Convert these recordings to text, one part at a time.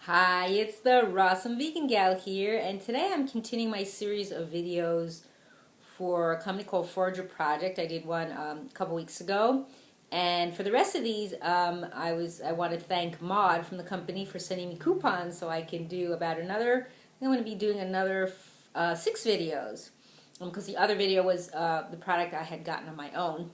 Hi, it's the Rawesome Vegan Gal here, and today I'm continuing my series of videos for a company called Forager Project. I did one a couple weeks ago, and for the rest of these, I want to thank Maud from the company for sending me coupons so I can do about another. I'm going to be doing another 6 videos because the other video was the product I had gotten on my own.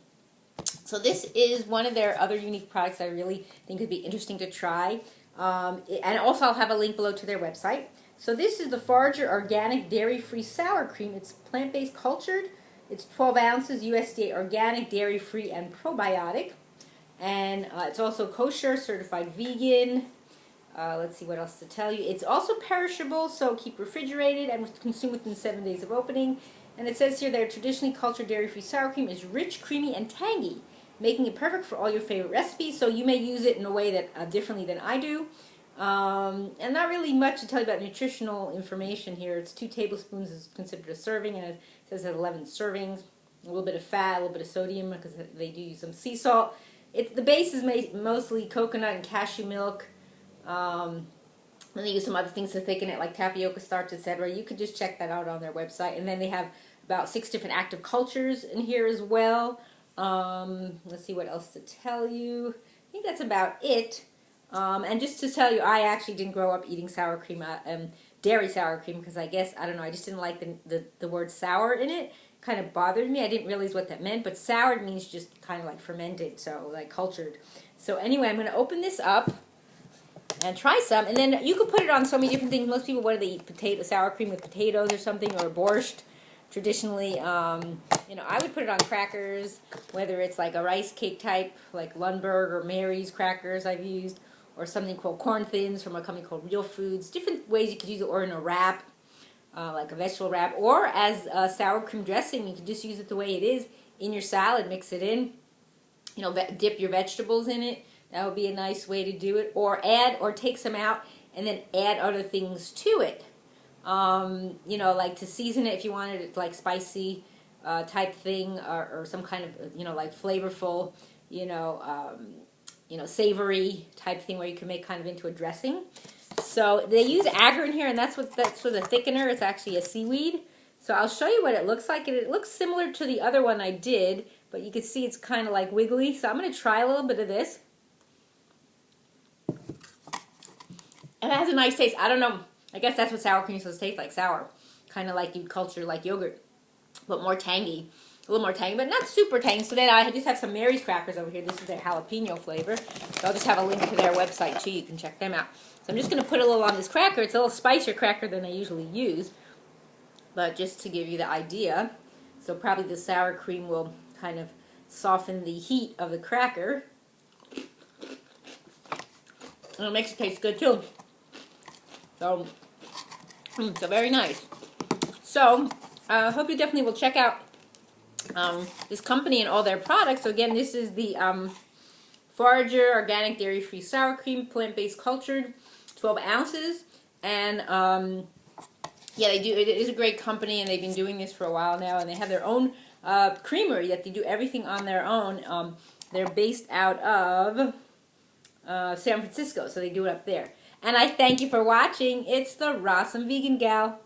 So this is one of their other unique products I really think would be interesting to try. And also I'll have a link below to their website. So this is the Forager Organic Dairy-Free Sour Cream. It's plant-based cultured. It's 12 ounces, USDA organic, dairy-free, and probiotic. And it's also kosher, certified vegan. Let's see what else to tell you. It's also perishable, so keep refrigerated and consume within 7 days of opening. And it says here their traditionally cultured dairy-free sour cream is rich, creamy, and tangy, making it perfect for all your favorite recipes. So you may use it in a way that differently than I do. And not really much to tell you about nutritional information here. It's 2 tablespoons is considered a serving, and it says it has 11 servings. A little bit of fat, a little bit of sodium because they do use some sea salt. The base is mostly coconut and cashew milk. And they use some other things to thicken it, like tapioca starch, etc. You could just check that out on their website. And then they have about 6 different active cultures in here as well. Let's see what else to tell you. I think that's about it. And just to tell you, I actually didn't grow up eating sour cream, dairy sour cream, because I guess, I don't know, I just didn't like the word sour in it. Kind of bothered me. I didn't realize what that meant, but sour means just kind of like fermented, so like cultured. So anyway, I'm going to open this up and try some, and then you could put it on so many different things. Most people, what do they eat? Sour cream with potatoes or something, or borscht. Traditionally, I would put it on crackers, whether it's like a rice cake type, like Lundberg or Mary's crackers I've used, or something called corn thins from a company called Real Foods. Different ways you could use it, or in a wrap, like a vegetable wrap, or as a sour cream dressing. You could just use it the way it is in your salad, mix it in, dip your vegetables in it. That would be a nice way to do it. Or take some out and then add other things to it. Like to season it if you wanted it like spicy type thing, or some kind of, like flavorful, savory type thing where you can make kind of into a dressing. So they use agar in here, and that's for the thickener. It's actually a seaweed. So I'll show you what it looks like. It looks similar to the other one I did, but you can see it's kind of like wiggly. So I'm going to try a little bit of this. And it has a nice taste. I don't know. I guess that's what sour cream is supposed to taste like, sour. Kind of like you'd culture like yogurt, but more tangy. A little more tangy, but not super tangy. So then I just have some Mary's crackers over here. This is their jalapeno flavor. So I'll just have a link to their website too. You can check them out. So I'm just going to put a little on this cracker. It's a little spicier cracker than I usually use, but just to give you the idea. So probably the sour cream will kind of soften the heat of the cracker. And it makes it taste good too. So very nice. So I hope you definitely will check out this company and all their products. So again, this is the Forager Organic Dairy-Free Sour Cream, plant-based cultured, 12 ounces. And yeah, they do. It is a great company, and they've been doing this for a while now. And they have their own creamery that they do everything on their own. They're based out of San Francisco, so they do it up there. And I thank you for watching. It's the Rawesome Vegan Gal.